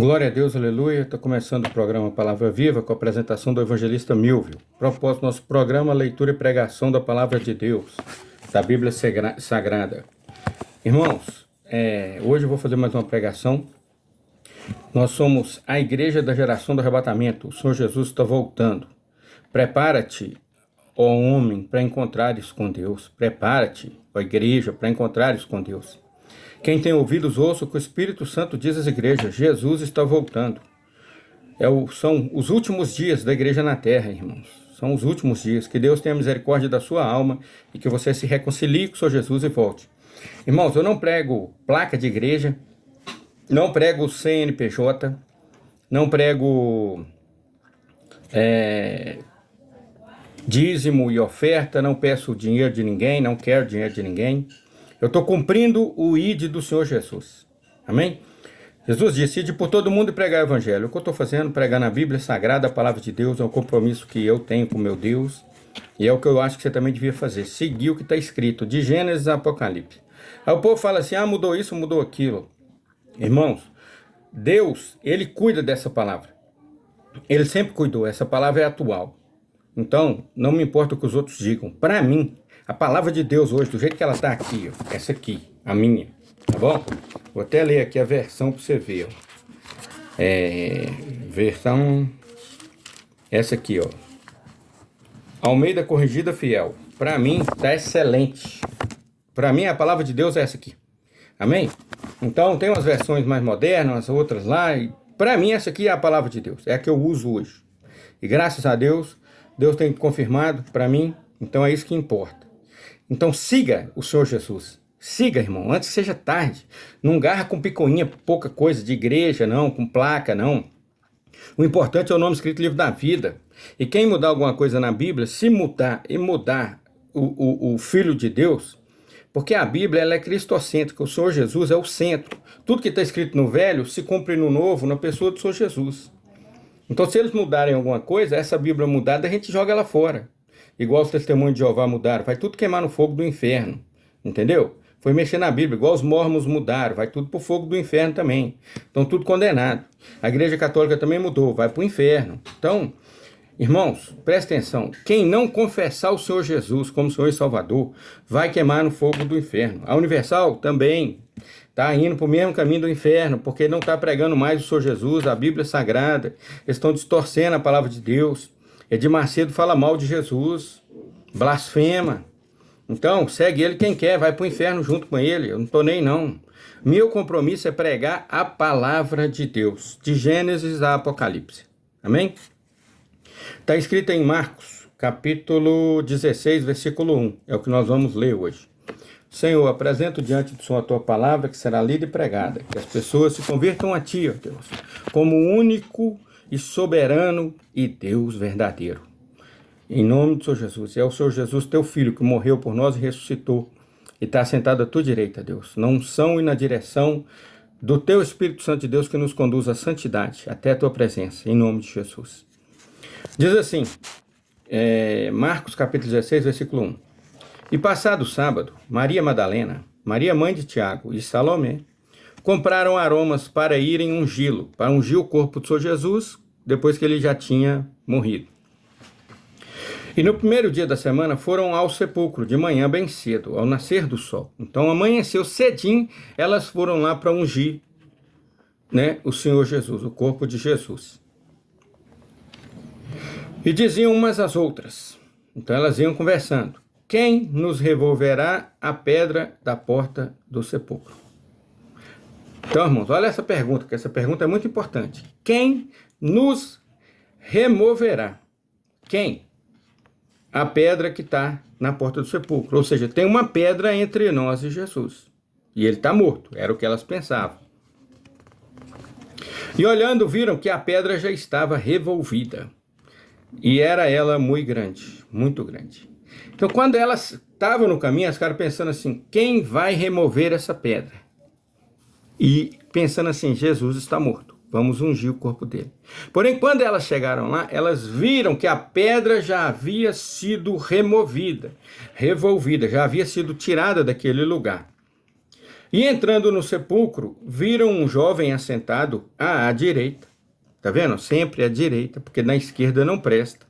Glória a Deus, aleluia. Está começando o programa Palavra Viva com a apresentação do evangelista Milvio. Propósito do nosso programa, leitura e pregação da Palavra de Deus, da Bíblia Sagrada. Irmãos, hoje eu vou fazer mais uma pregação. Nós somos a igreja da geração do arrebatamento. O Senhor Jesus está voltando. Prepara-te, ó homem, para encontrares com Deus. Prepara-te, ó igreja, para encontrares com Deus. Quem tem ouvidos, ouça o que o Espírito Santo diz às igrejas. Jesus está voltando. São os últimos dias da igreja na terra, irmãos. São os últimos dias. Que Deus tenha misericórdia da sua alma e que você se reconcilie com o Senhor Jesus e volte. Irmãos, eu não prego placa de igreja, não prego CNPJ, não prego dízimo e oferta, não peço dinheiro de ninguém, não quero dinheiro de ninguém. Eu estou cumprindo o ID do Senhor Jesus. Amém? Jesus disse: ide por todo mundo e pregar o evangelho. O que eu estou fazendo? Pregar na Bíblia Sagrada, a palavra de Deus, é um compromisso que eu tenho com meu Deus. E é o que eu acho que você também devia fazer. Seguir o que está escrito, de Gênesis a Apocalipse. Aí o povo fala assim: mudou isso, mudou aquilo. Irmãos, Deus, Ele cuida dessa palavra. Ele sempre cuidou, essa palavra é atual. Então, não me importa o que os outros digam. Para mim, a palavra de Deus hoje, do jeito que ela está aqui, ó, essa aqui, a minha, tá bom? Vou até ler aqui a versão para você ver, ó. Versão, essa aqui, ó. Almeida Corrigida Fiel. Para mim, tá excelente. Para mim, a palavra de Deus é essa aqui. Amém? Então, tem umas versões mais modernas, outras lá. E para mim, essa aqui é a palavra de Deus. É a que eu uso hoje. E graças a Deus, Deus tem confirmado para mim. Então, é isso que importa. Então siga o Senhor Jesus. Siga, irmão, antes que seja tarde. Não garra com picuinha, pouca coisa de igreja, não, com placa, não. O importante é o nome escrito no livro da vida. E quem mudar alguma coisa na Bíblia, se mudar e mudar o Filho de Deus, porque a Bíblia ela é cristocêntrica, o Senhor Jesus é o centro. Tudo que está escrito no Velho se cumpre no Novo, na pessoa do Senhor Jesus. Então se eles mudarem alguma coisa, essa Bíblia mudada, a gente joga ela fora. Igual os testemunhos de Jeová mudaram, vai tudo queimar no fogo do inferno, entendeu? Foi mexer na Bíblia, igual os mormons mudaram, vai tudo pro fogo do inferno também. Então tudo condenado. A Igreja Católica também mudou, vai pro inferno. Então, irmãos, presta atenção, quem não confessar o Senhor Jesus como Senhor e Salvador, vai queimar no fogo do inferno. A Universal também está indo para o mesmo caminho do inferno, porque não está pregando mais o Senhor Jesus, a Bíblia Sagrada, eles estão distorcendo a palavra de Deus. Edir Macedo fala mal de Jesus, blasfema. Então, segue ele quem quer, vai para o inferno junto com ele, eu não estou nem não. Meu compromisso é pregar a palavra de Deus, de Gênesis a Apocalipse. Amém? Está escrito em Marcos, capítulo 16, versículo 1. É o que nós vamos ler hoje. Senhor, apresento diante do Senhor a tua palavra, que será lida e pregada. Que as pessoas se convertam a ti, ó Deus, como único e soberano e Deus verdadeiro. Em nome do Senhor Jesus. É o Senhor Jesus, teu Filho, que morreu por nós e ressuscitou. E está sentado à tua direita, Deus. Na unção e na direção do teu Espírito Santo de Deus, que nos conduz à santidade, até a tua presença. Em nome de Jesus. Diz assim, Marcos capítulo 16, versículo 1. E passado o sábado, Maria Madalena, Maria mãe de Tiago e Salomé, compraram aromas para irem ungí-lo, para ungir o corpo do Senhor Jesus, depois que ele já tinha morrido. E no primeiro dia da semana foram ao sepulcro, de manhã bem cedo, ao nascer do sol. Então amanheceu cedinho, elas foram lá para ungir, o Senhor Jesus, o corpo de Jesus. E diziam umas às outras, então elas iam conversando: quem nos removerá a pedra da porta do sepulcro? Então, irmãos, olha essa pergunta, que essa pergunta é muito importante. Quem nos removerá? Quem? A pedra que está na porta do sepulcro. Ou seja, tem uma pedra entre nós e Jesus. E ele está morto, era o que elas pensavam. E olhando, viram que a pedra já estava revolvida. E era ela muito grande, muito grande. Então, quando elas estavam no caminho, elas ficaram pensando assim: quem vai remover essa pedra? E pensando assim: Jesus está morto, vamos ungir o corpo dele. Porém, quando elas chegaram lá, elas viram que a pedra já havia sido removida, revolvida, já havia sido tirada daquele lugar. E entrando no sepulcro, viram um jovem assentado à direita. Tá vendo? Sempre à direita, porque na esquerda não presta.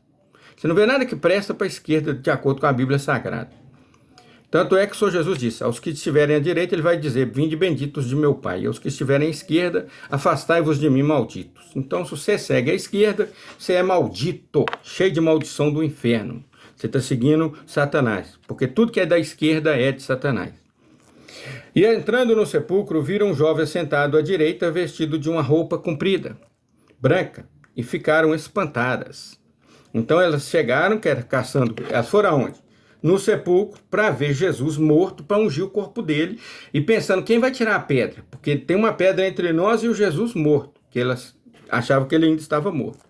Você não vê nada que presta para a esquerda, de acordo com a Bíblia Sagrada. Tanto é que o Senhor Jesus disse, aos que estiverem à direita, ele vai dizer, vinde benditos de meu Pai. E aos que estiverem à esquerda, afastai-vos de mim, malditos. Então, se você segue à esquerda, você é maldito, cheio de maldição do inferno. Você está seguindo Satanás, porque tudo que é da esquerda é de Satanás. E entrando no sepulcro, viram um jovem sentado à direita, vestido de uma roupa comprida, branca, e ficaram espantadas. Então elas chegaram, caçando, elas foram aonde? No sepulcro, para ver Jesus morto, para ungir o corpo dele, e pensando, quem vai tirar a pedra? Porque tem uma pedra entre nós e o Jesus morto, que elas achavam que ele ainda estava morto.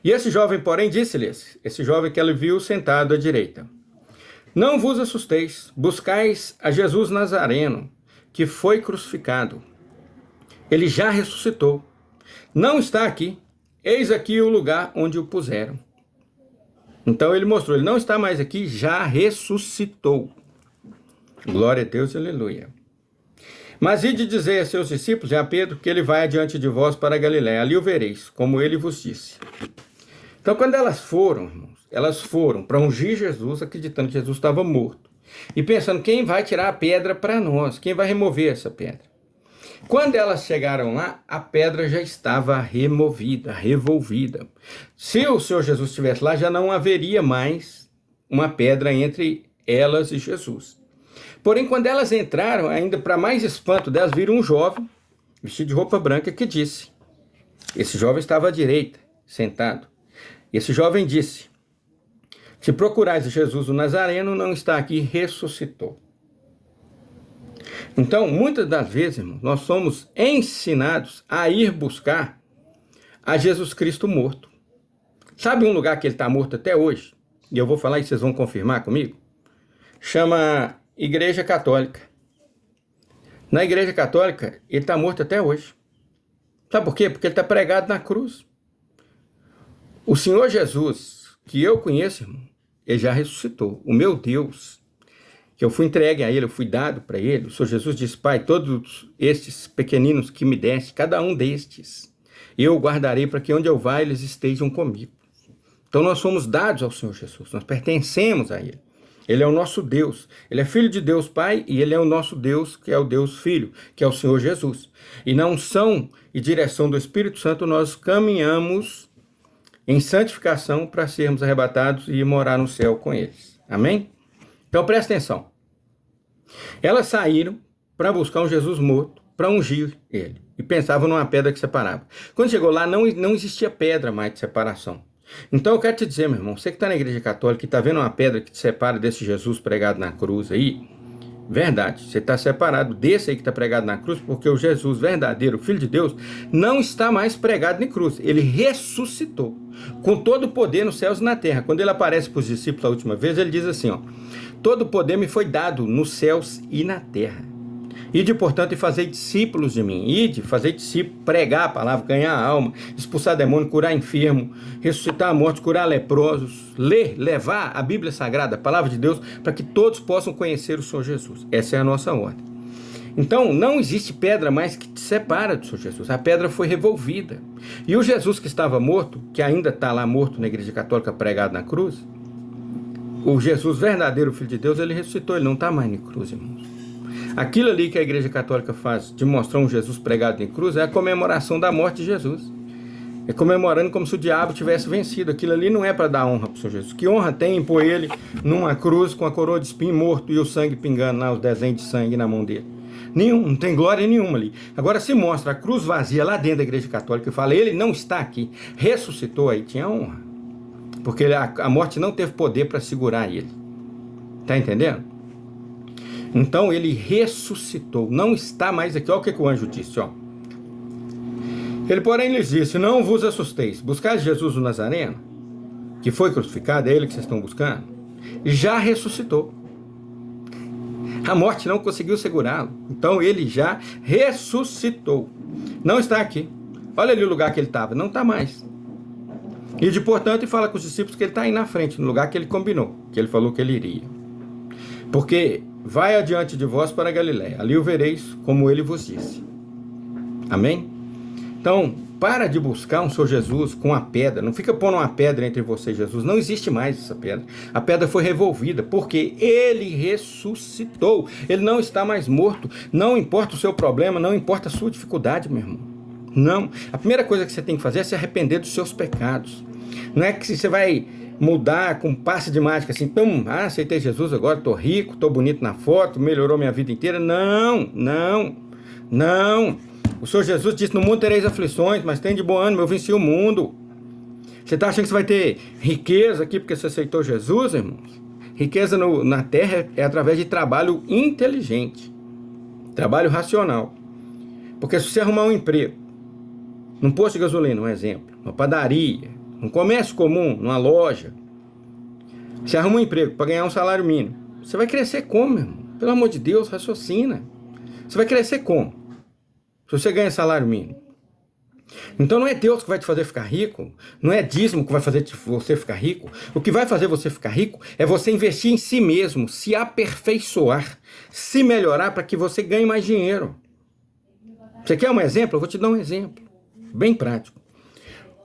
E esse jovem, porém, disse-lhes, esse jovem que ela viu sentado à direita, não vos assusteis, buscais a Jesus Nazareno, que foi crucificado. Ele já ressuscitou. Não está aqui. Eis aqui o lugar onde o puseram. Então ele mostrou, ele não está mais aqui, já ressuscitou. Glória a Deus, aleluia. Mas ide dizer a seus discípulos e a Pedro que ele vai adiante de vós para a Galiléia, ali o vereis, como ele vos disse. Então quando elas foram, irmãos, elas foram para ungir Jesus, acreditando que Jesus estava morto. E pensando, quem vai tirar a pedra para nós? Quem vai remover essa pedra? Quando elas chegaram lá, a pedra já estava removida, revolvida. Se o Senhor Jesus estivesse lá, já não haveria mais uma pedra entre elas e Jesus. Porém, quando elas entraram, ainda para mais espanto delas, viram um jovem, vestido de roupa branca, que disse, esse jovem estava à direita, sentado. Esse jovem disse, se procurais Jesus o Nazareno, não está aqui, ressuscitou. Então, muitas das vezes, irmãos, nós somos ensinados a ir buscar a Jesus Cristo morto. Sabe um lugar que ele está morto até hoje? E eu vou falar e vocês vão confirmar comigo? Chama Igreja Católica. Na Igreja Católica, ele está morto até hoje. Sabe por quê? Porque ele está pregado na cruz. O Senhor Jesus, que eu conheço, irmão, ele já ressuscitou. O meu Deus, que eu fui entregue a ele, eu fui dado para ele. O Senhor Jesus disse, Pai, todos estes pequeninos que me deste, cada um destes, eu guardarei para que onde eu vá, eles estejam comigo. Então nós somos dados ao Senhor Jesus, nós pertencemos a ele. Ele é o nosso Deus, ele é filho de Deus Pai e ele é o nosso Deus, que é o Deus Filho, que é o Senhor Jesus. E na unção e direção do Espírito Santo nós caminhamos em santificação para sermos arrebatados e morar no céu com eles. Amém? Então presta atenção. Elas saíram para buscar um Jesus morto, para ungir ele. E pensavam numa pedra que separava. Quando chegou lá, não existia pedra mais de separação. Então eu quero te dizer, meu irmão, você que está na igreja católica e está vendo uma pedra que te separa desse Jesus pregado na cruz aí, verdade, você está separado desse aí que está pregado na cruz, porque o Jesus verdadeiro, o Filho de Deus, não está mais pregado na cruz. Ele ressuscitou, com todo o poder nos céus e na terra. Quando ele aparece para os discípulos a última vez, ele diz assim, ó, todo o poder me foi dado nos céus e na terra. Ide, portanto, e fazei discípulos de mim. Ide, fazei discípulos, pregar a palavra, ganhar a alma, expulsar demônio, curar enfermo, ressuscitar a morte, curar leprosos, levar a Bíblia Sagrada, a palavra de Deus, para que todos possam conhecer o Senhor Jesus. Essa é a nossa ordem. Então, não existe pedra mais que te separa do Senhor Jesus. A pedra foi revolvida. E o Jesus que estava morto, que ainda está lá morto na igreja católica pregado na cruz, o Jesus verdadeiro, Filho de Deus, ele ressuscitou, ele não está mais na cruz, irmãos. Aquilo ali que a igreja católica faz de mostrar um Jesus pregado em cruz é a comemoração da morte de Jesus. É comemorando como se o diabo tivesse vencido. Aquilo ali não é para dar honra para o Senhor Jesus. Que honra tem em pôr ele numa cruz com a coroa de espinho morto e o sangue pingando lá, os desenhos de sangue na mão dele? Nenhum, não tem glória nenhuma ali. Agora se mostra a cruz vazia lá dentro da igreja católica e fala, ele não está aqui, ressuscitou, aí tinha honra. Porque a morte não teve poder para segurar ele. Está entendendo? Então ele ressuscitou, não está mais aqui. Olha o que o anjo disse, ó. Ele, porém, lhes disse, não vos assusteis, buscais Jesus o Nazareno, que foi crucificado, é ele que vocês estão buscando, já ressuscitou. A morte não conseguiu segurá-lo, então ele já ressuscitou. Não está aqui. Olha ali o lugar que ele estava, não está mais. E de portanto, e fala com os discípulos que ele está aí na frente, no lugar que ele combinou, que ele falou que ele iria. Porque vai adiante de vós para a Galiléia, ali o vereis, como ele vos disse. Amém? Então, para de buscar um Senhor Jesus com a pedra. Não fica pondo uma pedra entre você e Jesus. Não existe mais essa pedra. A pedra foi revolvida, porque ele ressuscitou. Ele não está mais morto. Não importa o seu problema, não importa a sua dificuldade, meu irmão. Não. A primeira coisa que você tem que fazer é se arrepender dos seus pecados. Não é que você vai mudar com um passe de mágica assim, aceitei Jesus agora, estou rico, estou bonito na foto, melhorou minha vida inteira. Não, não, não. O Senhor Jesus disse, no mundo tereis aflições, mas tem de bom ânimo, eu venci o mundo. Você está achando que você vai ter riqueza aqui porque você aceitou Jesus, irmãos? Riqueza na terra é através de trabalho inteligente, trabalho racional. Porque se você arrumar um emprego, num posto de gasolina, um exemplo, uma padaria, num comércio comum, numa loja, você arruma um emprego para ganhar um salário mínimo, você vai crescer como, meu irmão? Pelo amor de Deus, raciocina. Você vai crescer como? Se você ganha salário mínimo. Então não é Deus que vai te fazer ficar rico, não é dízimo que vai fazer você ficar rico. O que vai fazer você ficar rico é você investir em si mesmo, se aperfeiçoar, se melhorar para que você ganhe mais dinheiro. Você quer um exemplo? Eu vou te dar um exemplo, bem prático.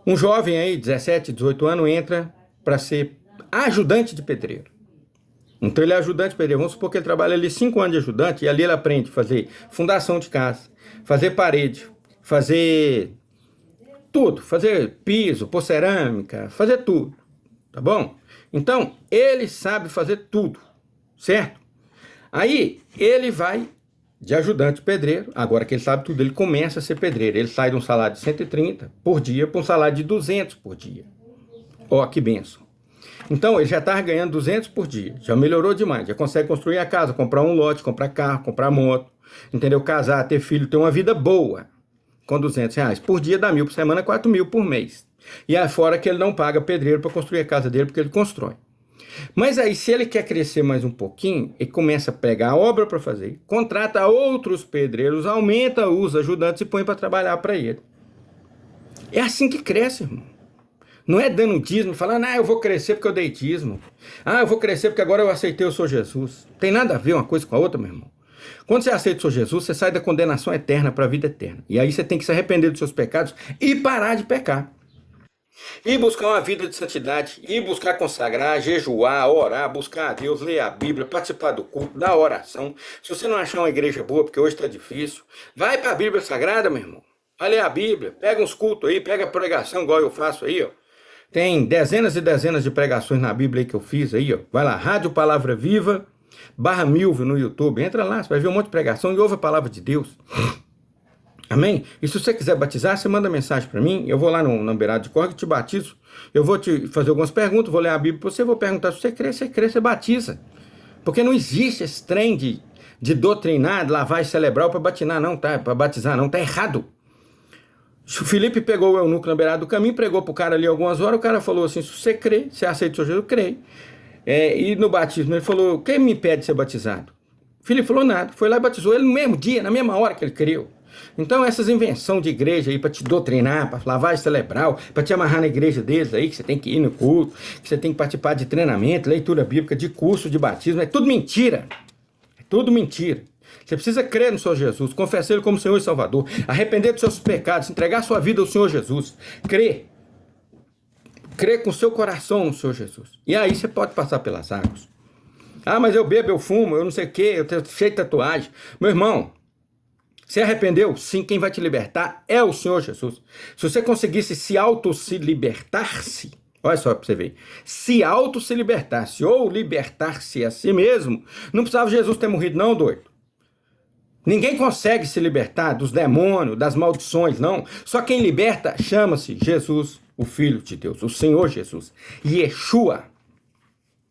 Um jovem aí, 17, 18 anos, entra para ser ajudante de pedreiro. Então ele é ajudante de pedreiro. Vamos supor que ele trabalha ali 5 anos de ajudante e ali ele aprende a fazer fundação de casa, fazer parede, fazer tudo, fazer piso, pôr cerâmica, fazer tudo, tá bom? Então, ele sabe fazer tudo, certo? Aí, ele vai de ajudante pedreiro, agora que ele sabe tudo, ele começa a ser pedreiro, ele sai de um salário de 130 por dia para um salário de 200 por dia. Ó, que benção. Então, ele já está ganhando 200 por dia, já melhorou demais, já consegue construir a casa, comprar um lote, comprar carro, comprar moto, entendeu? Casar, ter filho, ter uma vida boa, com 200 reais por dia, dá 1.000 por semana, 4.000 por mês. E é fora que ele não paga pedreiro para construir a casa dele, porque ele constrói. Mas aí, se ele quer crescer mais um pouquinho, ele começa a pegar a obra para fazer, contrata outros pedreiros, aumenta os ajudantes e põe para trabalhar para ele. É assim que cresce, irmão. Não é dando dízimo, falando, eu vou crescer porque eu dei dízimo. Eu vou crescer porque agora eu aceitei o Senhor Jesus. Tem nada a ver uma coisa com a outra, meu irmão. Quando você aceita o Senhor Jesus, você sai da condenação eterna para a vida eterna. E aí você tem que se arrepender dos seus pecados e parar de pecar. E buscar uma vida de santidade, e buscar consagrar, jejuar, orar, buscar a Deus, ler a Bíblia, participar do culto, da oração. Se você não achar uma igreja boa, porque hoje está difícil, vai para a Bíblia Sagrada, meu irmão. Vai ler a Bíblia, pega uns cultos aí, pega a pregação igual eu faço aí, ó. Tem dezenas e dezenas de pregações na Bíblia aí que eu fiz aí, ó. Vai lá, Rádio Palavra Viva, /Milvio no YouTube. Entra lá, você vai ver um monte de pregação e ouve a palavra de Deus. Amém? E se você quiser batizar, você manda mensagem para mim. Eu vou lá no Beirado de Corgue, te batizo. Eu vou te fazer algumas perguntas, vou ler a Bíblia para você, vou perguntar se você crê, você batiza. Porque não existe esse trem de doutrinar, de lavagem cerebral para batizar, não, tá? Para batizar, não, tá errado. O Felipe pegou o eunuco na beirada do caminho, pregou pro cara ali algumas horas, o cara falou assim, se você crê, você aceita o Senhor Jesus, eu creio. E no batismo ele falou, quem me impede de ser batizado? O Felipe falou nada, foi lá e batizou ele no mesmo dia, na mesma hora que ele creu. Então essas invenções de igreja aí para te doutrinar, para lavagem cerebral, para te amarrar na igreja deles aí, que você tem que ir no culto, que você tem que participar de treinamento, leitura bíblica, de curso de batismo, é tudo mentira. É tudo mentira. Você precisa crer no Senhor Jesus, confessar Ele como Senhor e Salvador, arrepender dos seus pecados, entregar sua vida ao Senhor Jesus, crer com o seu coração no Senhor Jesus. E aí você pode passar pelas águas. Mas eu bebo, eu fumo, eu não sei o que, eu tenho cheio de tatuagem. Meu irmão, se arrependeu? Sim, quem vai te libertar é o Senhor Jesus. Se você conseguisse se libertar-se, olha só para você ver, se libertar-se ou libertar-se a si mesmo, não precisava Jesus ter morrido não, doido. Ninguém consegue se libertar dos demônios, das maldições, não. Só quem liberta chama-se Jesus, o Filho de Deus, o Senhor Jesus. Yeshua,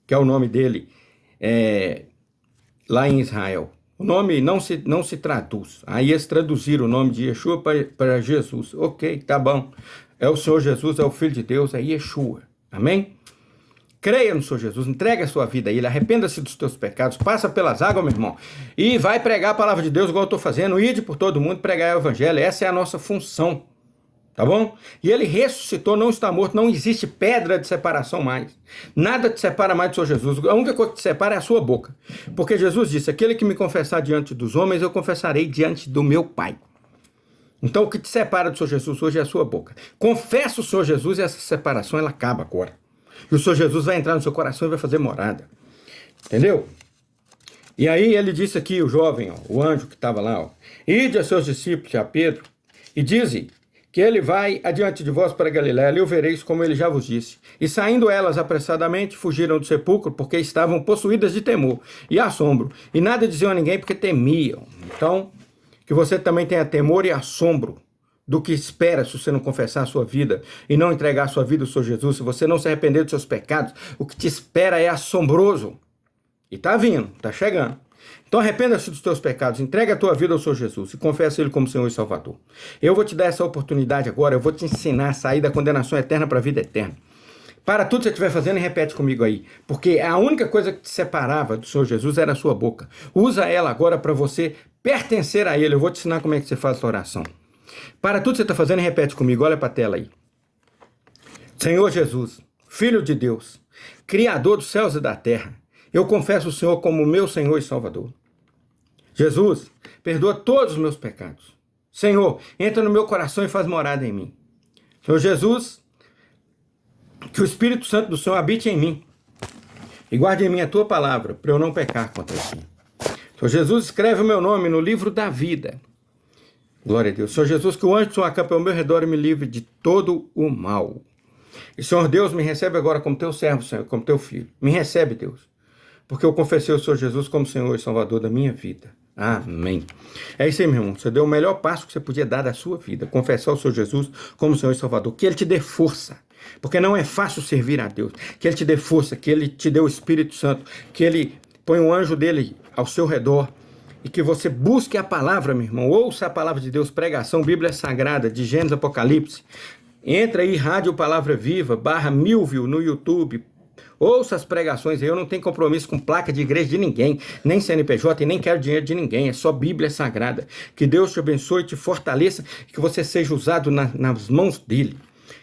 que é o nome dele lá em Israel. O nome não se traduz. Aí eles traduziram o nome de Yeshua para Jesus. Ok, tá bom. É o Senhor Jesus, é o Filho de Deus, é Yeshua. Amém? Creia no Senhor Jesus, entregue a sua vida a Ele, arrependa-se dos teus pecados, passa pelas águas, meu irmão, e vai pregar a palavra de Deus igual eu estou fazendo, ide por todo mundo, pregar o Evangelho, essa é a nossa função, Tá bom? E ele ressuscitou, não está morto, não existe pedra de separação mais. Nada te separa mais do Senhor Jesus. A única coisa que te separa é a sua boca. Porque Jesus disse, aquele que me confessar diante dos homens, eu confessarei diante do meu Pai. Então o que te separa do Senhor Jesus hoje é a sua boca. Confessa o Senhor Jesus e essa separação ela acaba agora. E o Senhor Jesus vai entrar no seu coração e vai fazer morada. Entendeu? E aí ele disse aqui, o jovem, ó, o anjo que estava lá, ó, ide a seus discípulos, a Pedro, e dize que ele vai adiante de vós para Galiléia, ali o vereis como ele já vos disse. E saindo elas apressadamente, fugiram do sepulcro, porque estavam possuídas de temor e assombro, e nada diziam a ninguém, porque temiam. Então, que você também tenha temor e assombro do que espera se você não confessar a sua vida e não entregar a sua vida ao Senhor Jesus, se você não se arrepender dos seus pecados, o que te espera é assombroso. E tá vindo, tá chegando. Então arrependa-se dos teus pecados, entrega a tua vida ao Senhor Jesus e confessa Ele como Senhor e Salvador. Eu vou te dar essa oportunidade agora, eu vou te ensinar a sair da condenação eterna para a vida eterna. Para tudo que você estiver fazendo e repete comigo aí, porque a única coisa que te separava do Senhor Jesus era a sua boca. Usa ela agora para você pertencer a Ele. Eu vou te ensinar como é que você faz essa oração. Para tudo que você está fazendo e repete comigo, olha para a tela aí. Senhor Jesus, Filho de Deus, Criador dos céus e da terra, eu confesso o Senhor como meu Senhor e Salvador. Jesus, perdoa todos os meus pecados. Senhor, entra no meu coração e faz morada em mim. Senhor Jesus, que o Espírito Santo do Senhor habite em mim e guarde em mim a tua palavra, para eu não pecar contra ti. Senhor Jesus, escreve o meu nome no livro da vida. Glória a Deus. Senhor Jesus, que o anjo do Senhor acampe ao meu redor e me livre de todo o mal. E Senhor Deus, me recebe agora como teu servo, Senhor, como teu filho. Me recebe, Deus, porque eu confessei o Senhor Jesus como Senhor e Salvador da minha vida. Amém. É isso aí, meu irmão. Você deu o melhor passo que você podia dar da sua vida. Confessar o Senhor Jesus como Senhor e Salvador. Que Ele te dê força. Porque não é fácil servir a Deus. Que Ele te dê força. Que Ele te dê o Espírito Santo. Que Ele põe um anjo dele ao seu redor. E que você busque a palavra, meu irmão. Ouça a palavra de Deus. Pregação, Bíblia Sagrada, de Gênesis, Apocalipse. Entra aí, Rádio Palavra Viva, /1000 no YouTube. Ouça as pregações aí, eu não tenho compromisso com placa de igreja de ninguém, nem CNPJ e nem quero dinheiro de ninguém, é só Bíblia Sagrada. Que Deus te abençoe, te fortaleça, que você seja usado nas mãos dele.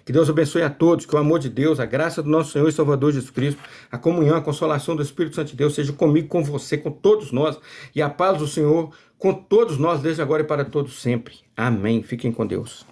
Que Deus abençoe a todos, que o amor de Deus, a graça do nosso Senhor e Salvador Jesus Cristo, a comunhão, a consolação do Espírito Santo de Deus seja comigo, com você, com todos nós, e a paz do Senhor com todos nós, desde agora e para todos sempre. Amém. Fiquem com Deus.